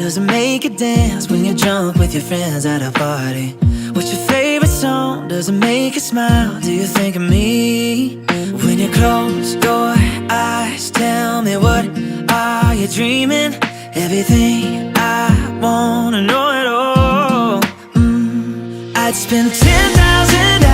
Does it make you dance when you're drunk with your friends at a party? What's your favorite song? Does it make you smile? Do you think of me? When you close your eyes, tell me, what are you dreaming? Everything I wanna know at all. I'd spend 10,000